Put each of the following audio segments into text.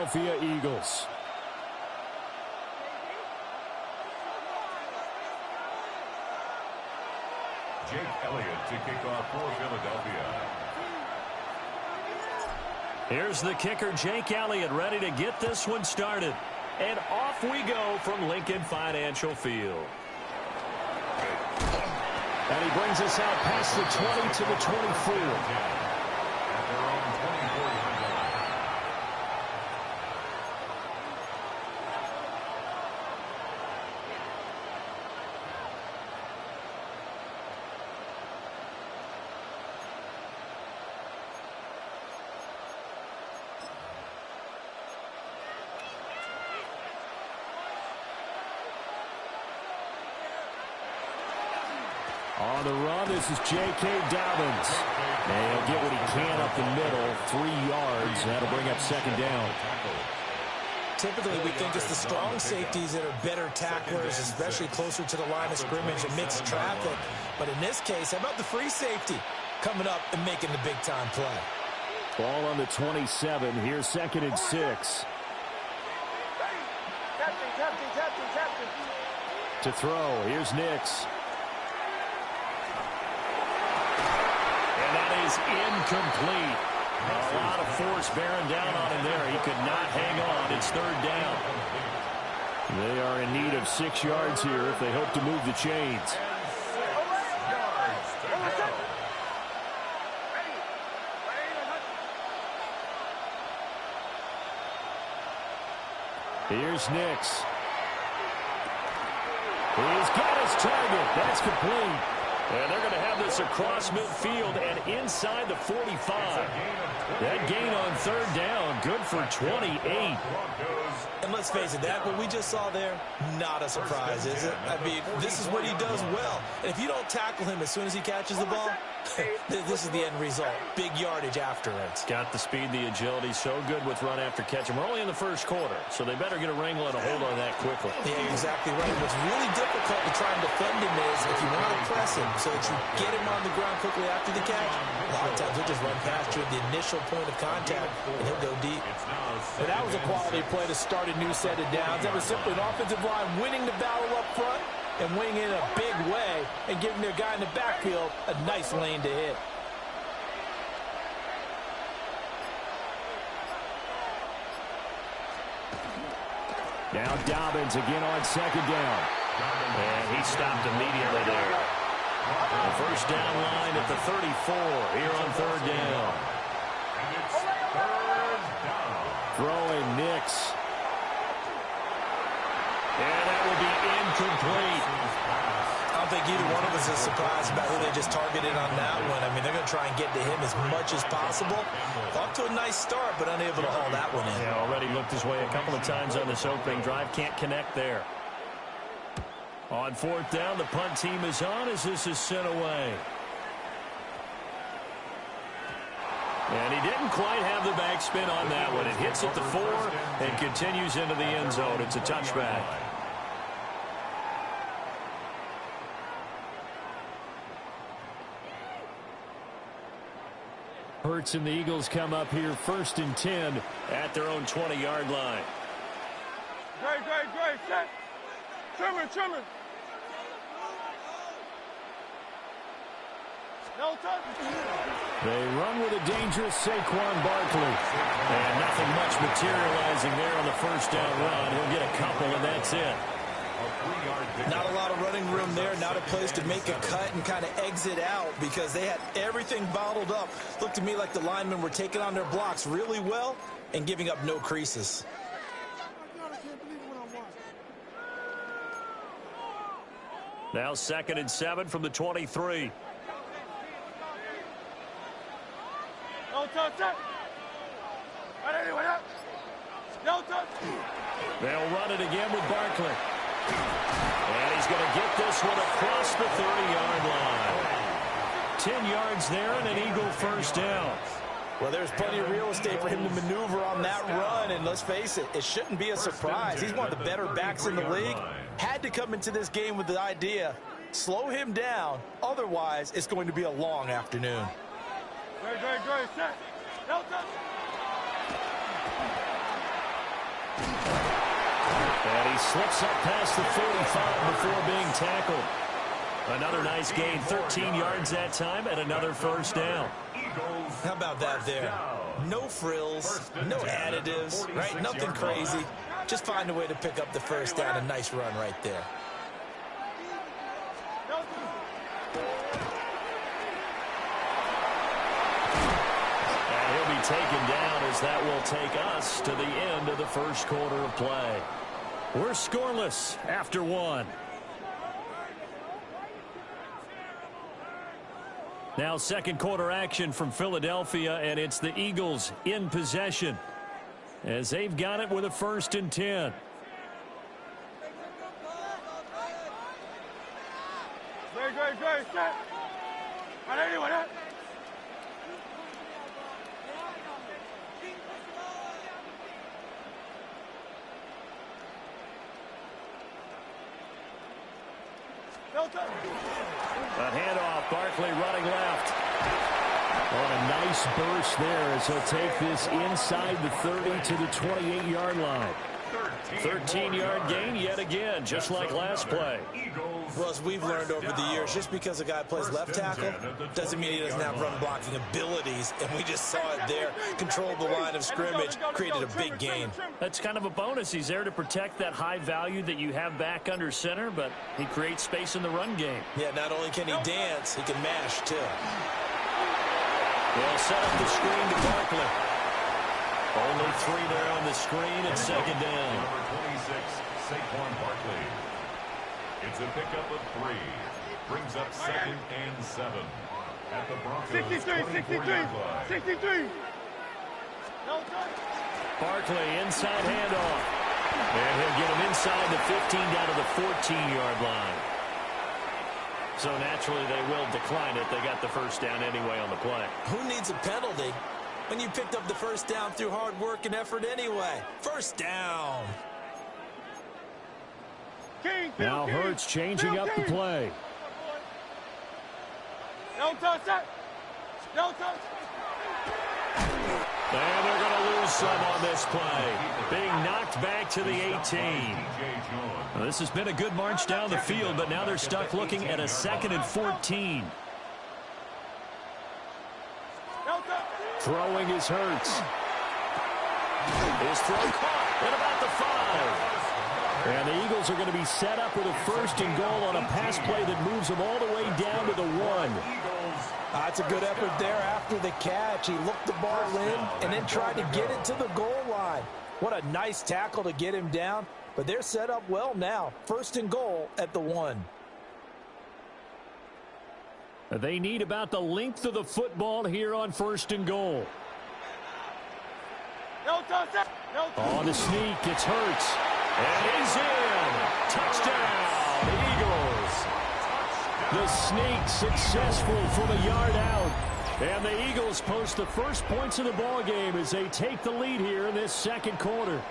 Philadelphia Eagles. Jake Elliott to kick off for Philadelphia. Here's the kicker, Jake Elliott, ready to get this one started. And off we go from Lincoln Financial Field. And he brings us out past the 20 to the 24. On the run, this is J.K. Dobbins. And he'll get what he can up the middle, 3 yards. That'll bring up second down. Typically, we think it's the strong safeties that are better tacklers, especially closer to the line of scrimmage amidst traffic. But in this case, how about the free safety coming up and making the big-time play? Ball on the 27. Here's 2nd and 6. To throw, here's Nix. Is incomplete. A lot of force bearing down on him there. He could not hang on. It's 3rd down. They are in need of 6 yards here if they hope to move the chains. Here's Nix. He's got his target. That's complete. And they're going to have this across midfield and inside the 45. That gain on 3rd down, good for 28. And let's face it, that what we just saw there, not a surprise, is it? I mean, this is what he does well. And if you don't tackle him as soon as he catches the ball, this is the end result. Big yardage after it. Got the speed, the agility, so good with run after catch. And we're only in the 1st quarter, so they better get a wrangle and a hold on that quickly. Yeah, you're exactly right. What's really difficult to try and defend him is if you want to press him so that you get him on the ground quickly after the catch, a lot of times he'll just run past you at the initial point of contact, and he'll go deep. But that was a quality play to start a new set of downs. That was simply an offensive line winning the battle up front and winning in a big way and giving their guy in the backfield a nice lane to hit. Now Dobbins again on 2nd down. And he stopped immediately there. The 1st down line at the 34 here on 3rd down. Throwing Nix. And that will be incomplete. I don't think either one of us is surprised about who they just targeted on that one. I mean, they're going to try and get to him as much as possible. Off to a nice start, but unable to haul that one in. Yeah, already looked his way a couple of times on this opening drive. Can't connect there. On 4th down, the punt team is on as this is sent away. And he didn't quite have the backspin on that one. It hits at the 4 and continues into the end zone. It's a touchback. Hurts and the Eagles come up here 1st and 10 at their own 20-yard line. Great, set. Trimmer. No touch. They run with a dangerous Saquon Barkley. And nothing much materializing there on the 1st down run. He'll get a couple, and that's it. Not a lot of running room there. Not a place to make a cut and kind of exit out because they had everything bottled up. Looked to me like the linemen were taking on their blocks really well and giving up no creases. Now 2nd and 7 from the 23. No touch. No touch. They'll run it again with Barkley. And he's going to get this one across the 30-yard line. 10 yards there and an Eagle 1st down. Well, there's plenty of real estate for him to maneuver on that run, and let's face it, it shouldn't be a surprise. He's one of the better backs in the league. Had to come into this game with the idea, slow him down, otherwise it's going to be a long afternoon. Great, set. No touch. And he slips up past the 45 before being tackled. Another nice gain, 13 yards that time, and another first down. How about that there? No frills, no additives, right? Nothing crazy. Just find a way to pick up the first down. A nice run right there. And he'll be taken down as that will take us to the end of the first quarter of play. We're scoreless after one. Now second quarter action from Philadelphia, and it's the Eagles in possession as they've got it with a 1st and 10. A handoff, Barkley running left. On a nice burst there as he'll take this inside the 30 to the 28-yard line. 13-yard gain yet again, just like last play. Well, as we've learned over the years, just because a guy plays left tackle doesn't mean he doesn't have run blocking abilities, and we just saw it there. Controlled the line of scrimmage, created a big gain. That's kind of a bonus. He's there to protect that high value that you have back under center, but he creates space in the run game. Yeah, not only can he dance, he can mash, too. They'll set up the screen to Barkley. Only 3 there on the screen at second down. Number 26, Saquon Barkley. It's a pickup of 3. Brings up 2nd and 7. At the Broncos 24-yard line. 63. Barkley inside handoff. And he'll get him inside the 15 down to the 14-yard line. So naturally they will decline it. They got the first down anyway on the play. Who needs a penalty when you picked up the first down through hard work and effort anyway? First down. Now Hurts changing up the play. Don't touch that. Don't touch. And they're going to lose some on this play. Being knocked back to the 18. Well, this has been a good march down the field, but now they're stuck looking at a 2nd and 14. Throwing is Hurts. His throw caught at about the 5. And the Eagles are going to be set up with a 1st and goal on a pass play that moves them all the way down to the 1. That's a good effort there after the catch. He looked the ball in and then tried to get it to the goal line. What a nice tackle to get him down. But they're set up well now. 1st and goal at the 1. They need about the length of the football here on 1st and goal. On the sneak, it's Hurts. And he's in. Touchdown, Eagles. The sneak successful from a yard out. And the Eagles post the first points of the ball game as they take the lead here in this second quarter.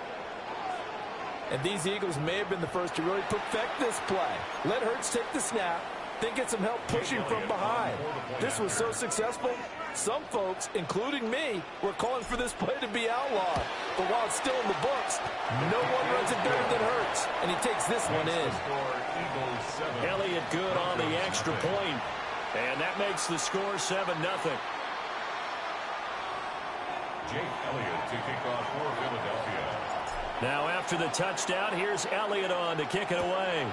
And these Eagles may have been the first to really perfect this play. Let Hurts take the snap, then get some help pushing from behind. This was so successful, some folks, including me, were calling for this play to be outlawed. But while it's still in the books, no one runs it better than Hurts, and he takes this one in. Elliott good on the extra point, and that makes the score 7-0. Jake Elliott to kick off for Philadelphia. Now after the touchdown, here's Elliott on to kick it away.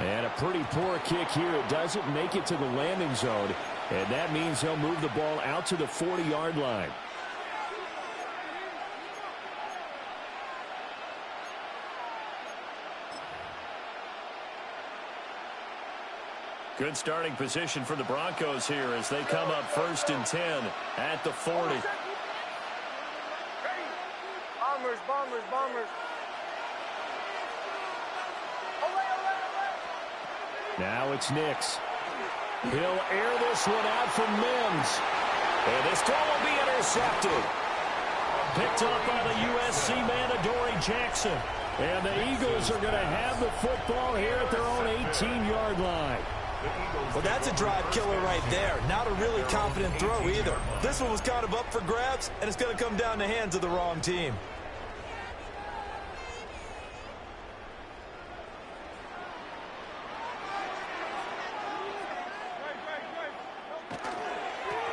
And a pretty poor kick here. It doesn't make it to the landing zone, and that means he'll move the ball out to the 40-yard line. Good starting position for the Broncos here as they come up 1st and 10 at the 40. Bombers. Now it's Nix. He'll air this one out from Mims. And this throw will be intercepted. Picked up by the USC man, Adoree Jackson. And the Eagles are going to have the football here at their own 18-yard line. Well, that's a drive killer right there. Not a really confident throw either. This one was kind of up for grabs, and it's going to come down the hands of the wrong team.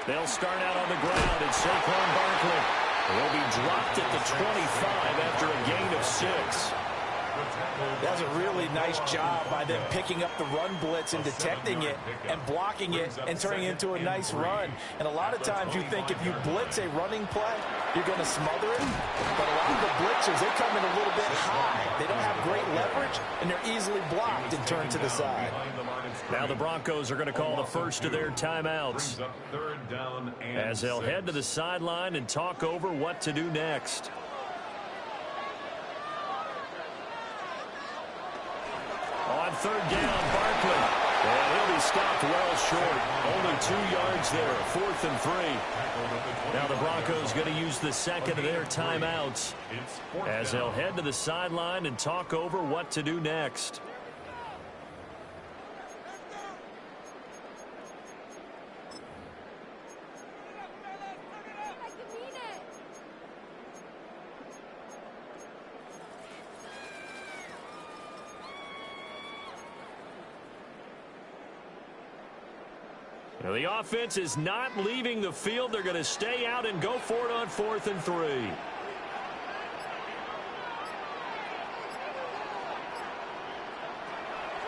They'll start out on the ground, and Saquon Barkley will be dropped at the 25 after a gain of 6. That's a really nice job by them picking up the run blitz and detecting it and blocking it and turning it into a nice run. And a lot of times you think if you blitz a running play, you're going to smother it. But a lot of the blitzers, they come in a little bit high. They don't have great leverage, and they're easily blocked and turned to the side. Now the Broncos are going to call the first of their timeouts as they'll head to the sideline and talk over what to do next. On third down, Barkley. And he'll be stopped well short. Only 2 yards there, 4th and 3. Now the Broncos going to use the second of their timeouts as they'll head to the sideline and talk over what to do next. Now the offense is not leaving the field. They're going to stay out and go for it on 4th and 3.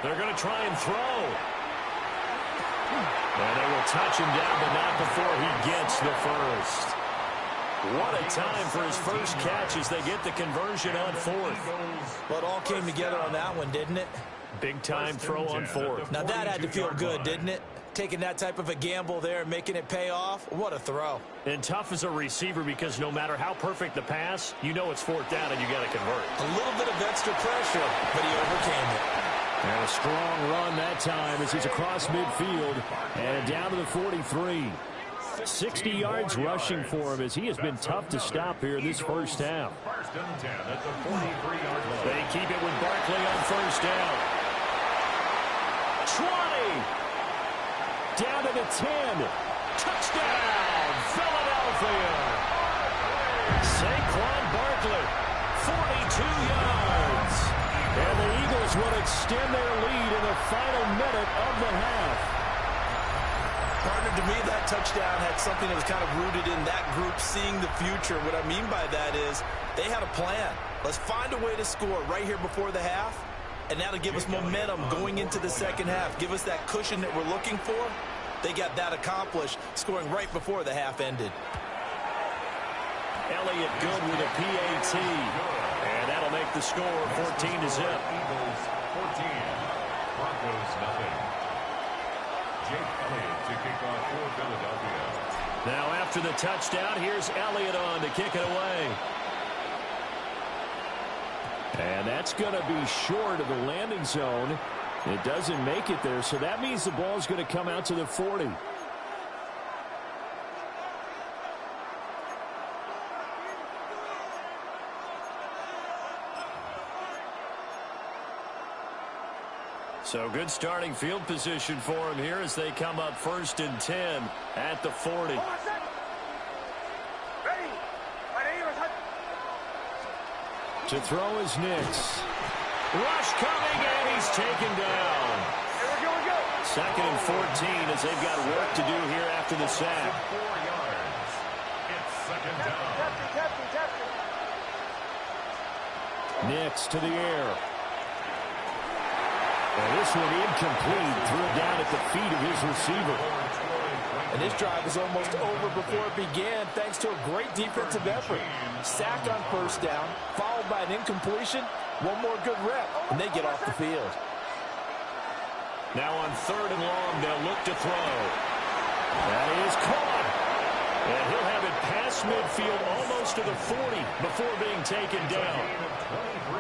They're going to try and throw. And they will touch him down, but not before he gets the first. What a time for his first catch as they get the conversion on 4th. Well, it all came together on that one, didn't it? Big time throw on 4th. Now that had to feel good, didn't it? Taking that type of a gamble there and making it pay off. What a throw. And tough as a receiver because no matter how perfect the pass, you know it's 4th down and you got to convert. A little bit of extra pressure, but he overcame it. And a strong run that time as he's across midfield and down to the 43. 60 yards rushing for him as he has been tough to stop here this first half. They keep it with Barkley on first down. 20. Down to the 10. Touchdown, Philadelphia. Saquon Barkley, 42 yards. And the Eagles will extend their lead in the final minute of the half. Partner, to me, that touchdown had something that was kind of rooted in that group seeing the future. What I mean by that is they had a plan. Let's find a way to score right here before the half. And that'll give us momentum going into the second half. Give us that cushion that we're looking for. They got that accomplished, scoring right before the half ended. Elliott good with a PAT. And that'll make the score 14-0. Eagles 14, Broncos nothing. Jake Elliott to kick off for Philadelphia. Now after the touchdown, here's Elliott on to kick it away. And that's going to be short of the landing zone. It doesn't make it there, so that means the ball's going to come out to the 40. So good starting field position for him here as they come up 1st and 10 at the 40. To throw is Nix. Rush coming, and he's taken down. 2nd and 14 as they've got work to do here after the sack. 4 yards. It's 2nd down. Nix to the air. And this one incomplete. Threw it down at the feet of his receiver. And this drive was almost over before it began thanks to a great defensive effort. Sack on first down, followed by an incompletion. One more good rep, and they get off the field. Now on 3rd and long, they'll look to throw. That is caught. And he'll have it past midfield almost to the 40 before being taken down.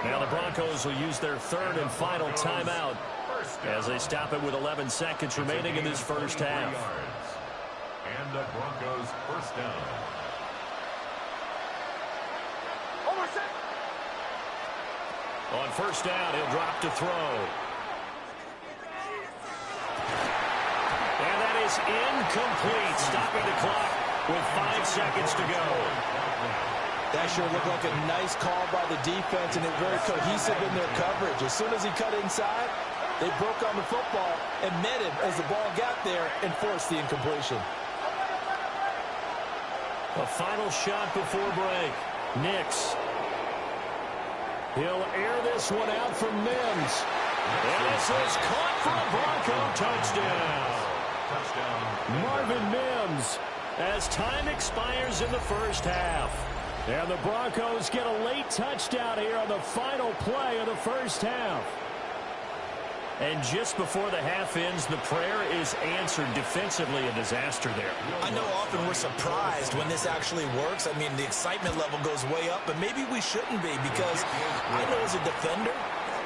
Now the Broncos will use their 3rd and final timeout as they stop it with 11 seconds remaining in this first half. And the Broncos first down. On first down, he'll drop to throw. is incomplete, stopping the clock with 5 seconds to go. That sure looked like a nice call by the defense, and they're very cohesive in their coverage. As soon as he cut inside, they broke on the football and met him as the ball got there and forced the incompletion. A final shot before break. Nix. He'll air this one out from Mims. And this is caught for a Bronco touchdown. Marvin Mims, as time expires in the first half. And the Broncos get a late touchdown here on the final play of the first half. And just before the half ends, the prayer is answered defensively. A disaster there. I know often we're surprised when this actually works. I mean, the excitement level goes way up, but maybe we shouldn't be, because I know as a defender,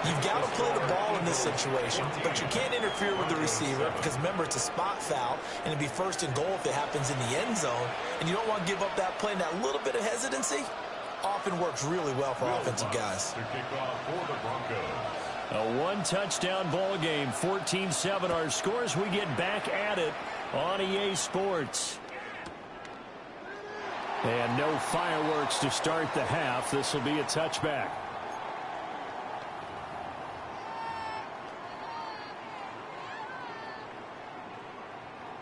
you've got to play the ball in this situation, but you can't interfere with the receiver because, remember, it's a spot foul, and it'd be first and goal if it happens in the end zone, and you don't want to give up that play. And that little bit of hesitancy often works really well for offensive guys. To kick off for the Broncos. A one-touchdown ball game, 14-7 our scores. We get back at it on EA Sports. And no fireworks to start the half. This will be a touchback.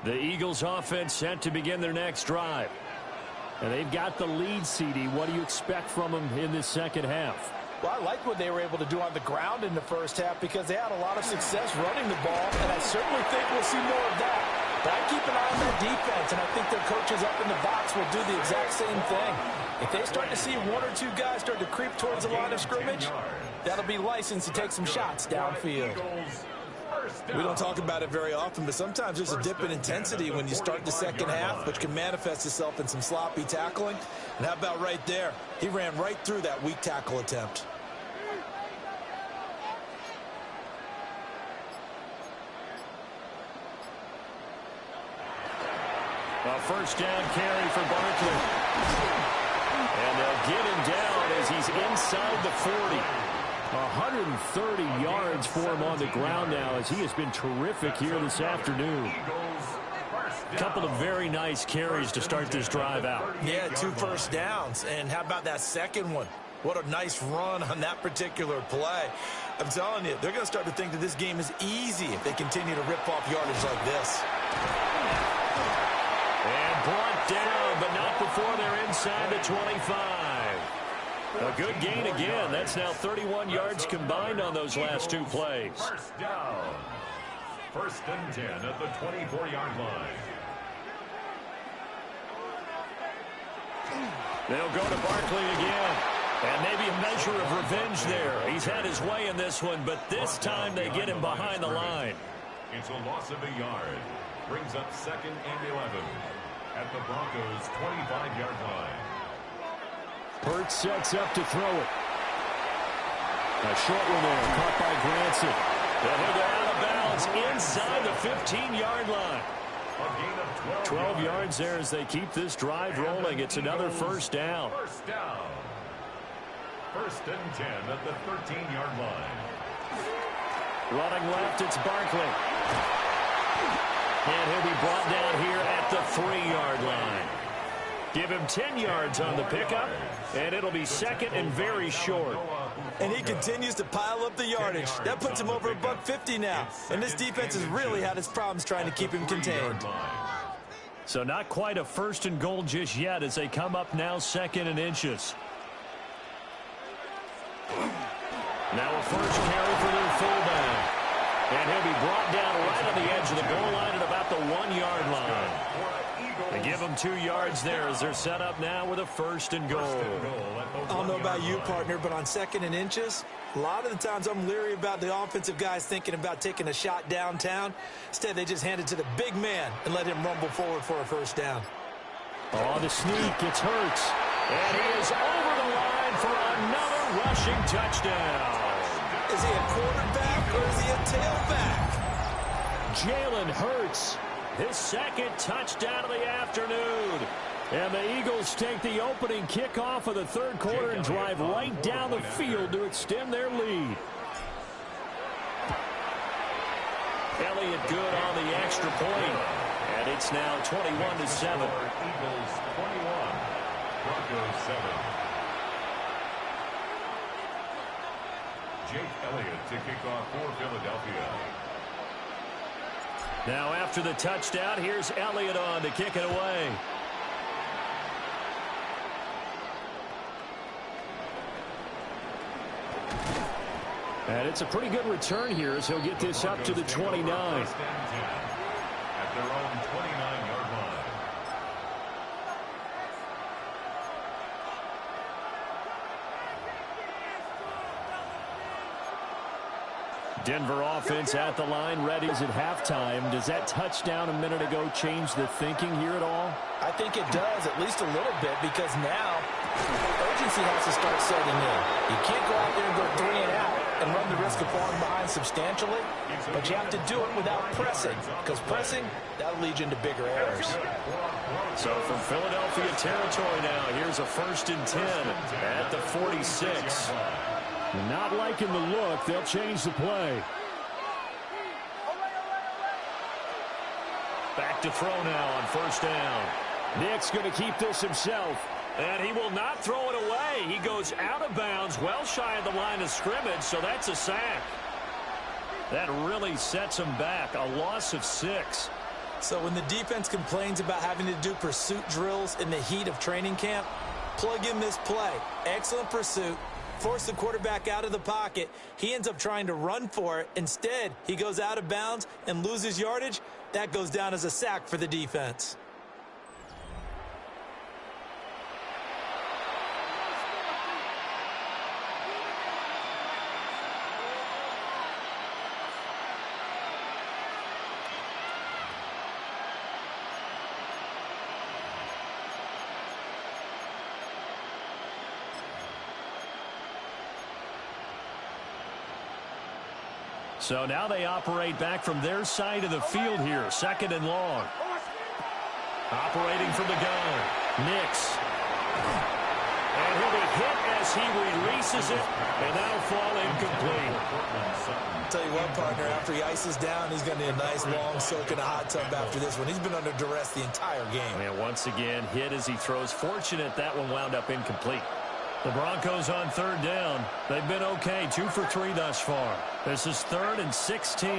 The Eagles offense set to begin their next drive. And they've got the lead, CD. What do you expect from them in this second half? Well, I liked what they were able to do on the ground in the first half because they had a lot of success running the ball, and I certainly think we'll see more of that. But I keep an eye on their defense, and I think their coaches up in the box will do the exact same thing. If they start to see one or two guys start to creep towards the line of scrimmage, that'll be license to take some shots downfield. We don't talk about it very often, but sometimes there's a dip in intensity when you start the second half, which can manifest itself in some sloppy tackling. And how about right there? He ran right through that weak tackle attempt. A first down carry for Barkley. And they'll get him down as he's inside the 40. 130 yards for him on the ground now, as he has been terrific here this afternoon. A couple of very nice carries to start this drive out. Yeah, 2 first downs. And how about that second one? What a nice run on that particular play. I'm telling you, they're going to start to think that this game is easy if they continue to rip off yardage like this. And brought down, but not before they're inside the 25. A good gain again. That's now 31 yards combined on those last 2 plays. First down. First and 10 at the 24-yard line. They'll go to Barkley again. And maybe a measure of revenge there. He's had his way in this one, but this time they get him behind the line. It's a loss of a yard. Brings up 2nd and 11 at the Broncos' 25-yard line. Hurts sets up to throw it. A short one there, caught by Granson. And he'll go out of bounds inside the 15-yard line. A gain of 12 yards there as they keep this drive rolling. It's another first down. First down. First and 10 at the 13-yard line. Running left, it's Barkley. And he'll be brought down here at the 3-yard line. Give him 10 yards on the pickup, and it'll be 2nd and very short. And he continues to pile up the yardage. That puts him over $150 now. And this defense has really had its problems trying to keep him contained. So not quite a first and goal just yet as they come up now 2nd and inches. Now a first carry for their fullback. And he'll be brought down right on the edge of the goal line at about the 1-yard line. They give them 2 yards there as they're set up now with a first and goal. I don't know about you, partner, but on 2nd and inches, a lot of the times I'm leery about the offensive guys thinking about taking a shot downtown. Instead, they just hand it to the big man and let him rumble forward for a first down. Oh, the sneak, it's Hurts. And he is over the line for another rushing touchdown. Is he a quarterback or is he a tailback? Jalen Hurts, his 2nd touchdown of the afternoon. And the Eagles take the opening kickoff of the 3rd quarter and drive right down the field to extend their lead. Elliott good on the extra point. And it's now 21-7. Eagles 21, Broncos 7. Jake Elliott to kick off for Philadelphia. Now after the touchdown, here's Elliott on to kick it away. And it's a pretty good return here as he'll get this up to the 29. At their own 29-yard line. Denver offense at the line, ready at halftime. Does that touchdown a minute ago change the thinking here at all? I think it does, at least a little bit, because now urgency has to start setting in. You can't go out there and go 3 and out and run the risk of falling behind substantially, but you have to do it without pressing, because pressing, that'll lead you into bigger errors. So from Philadelphia territory now, here's a 1st and 10 at the 46. Not liking the look. They'll change the play. Back to throw now on 1st down. Nick's going to keep this himself. And he will not throw it away. He goes out of bounds, well shy of the line of scrimmage, so that's a sack. That really sets him back. A loss of 6. So when the defense complains about having to do pursuit drills in the heat of training camp, plug in this play. Excellent pursuit. Force the quarterback out of the pocket. He ends up trying to run for it. Instead, he goes out of bounds and loses yardage. That goes down as a sack for the defense. So now they operate back from their side of the field here. 2nd and long. Operating from the gun. Nix. And he'll be hit as he releases it. And that'll fall incomplete. I'll tell you what, partner, after he ices down, he's going to need a nice long soak in a hot tub after this one. He's been under duress the entire game. And once again, hit as he throws. Fortunate that one wound up incomplete. The Broncos on 3rd down. They've been okay, 2 for 3 thus far. This is 3rd and 16.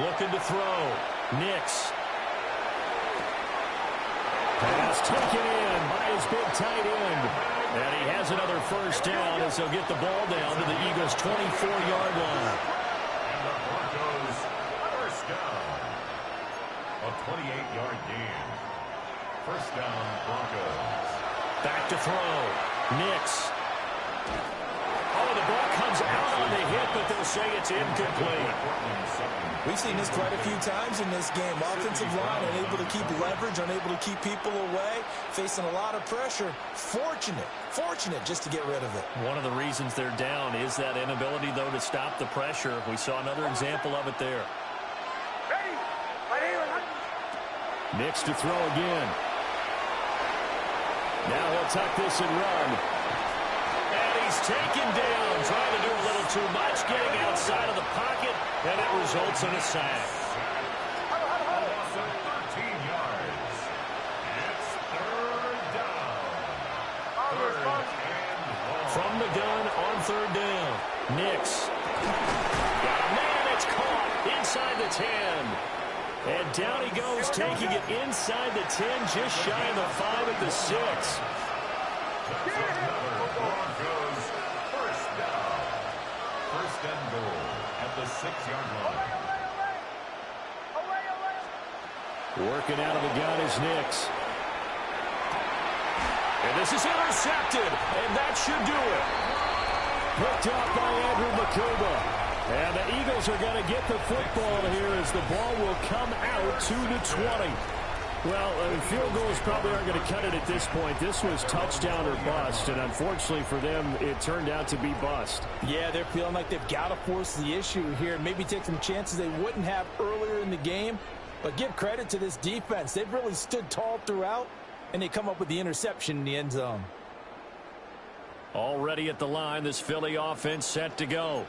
Looking to throw. Nix. Pass taken in by his big tight end. And he has another 1st down as he'll get the ball down to the Eagles' 24-yard line. And the Broncos, 1st down. A 28-yard gain. 1st down, Broncos. Back to throw. Nix. Oh, the ball comes out on the hit, but they'll say it's incomplete. We've seen this quite a few times in this game. Offensive line unable to keep leverage, unable to keep people away, facing a lot of pressure. Fortunate just to get rid of it. One of the reasons they're down is that inability, though, to stop the pressure. We saw another example of it there. Nix to throw again. Now he'll tuck this and run. And he's taken down, trying to do a little too much, getting outside of the pocket, and it results in a sack. Loss of 13 yards. It's 3rd down. 3rd and long. From the gun on 3rd down. Nix. Man, it's caught inside the 10. And down he goes, taking it inside the 10, just shy of the 5 at the 6. That's another Broncos 1st down. 1st and goal at the 6-yard line. Working out of the gun is Nix. And this is intercepted, and that should do it. Picked up by Andrew Makuba. And the Eagles are going to get the football here as the ball will come out to the 20. Well, field goals probably aren't going to cut it at this point. This was touchdown or bust, and unfortunately for them, it turned out to be bust. Yeah, they're feeling like they've got to force the issue here and maybe take some chances they wouldn't have earlier in the game. But give credit to this defense. They've really stood tall throughout, and they come up with the interception in the end zone. Already at the line, this Philly offense set to go.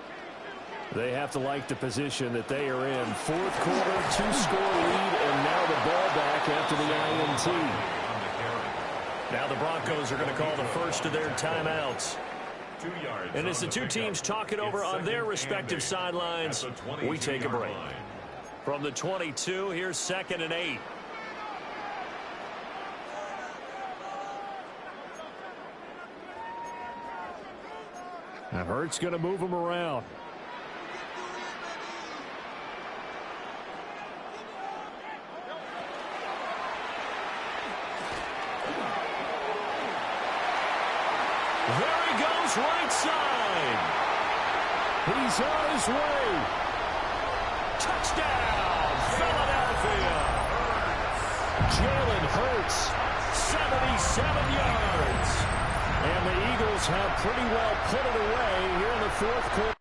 They have to like the position that they are in. Fourth quarter, 2-score lead, and now the ball back after the INT. Now the Broncos are going to call the first of their timeouts. And as the two teams talk it over on their respective sidelines, we take a break. From the 22, here's 2nd and 8. Now Hurts going to move him around. There he goes, right side. He's on his way. Touchdown, Philadelphia. Jalen Hurts, 77 yards. And the Eagles have pretty well put it away here in the fourth quarter.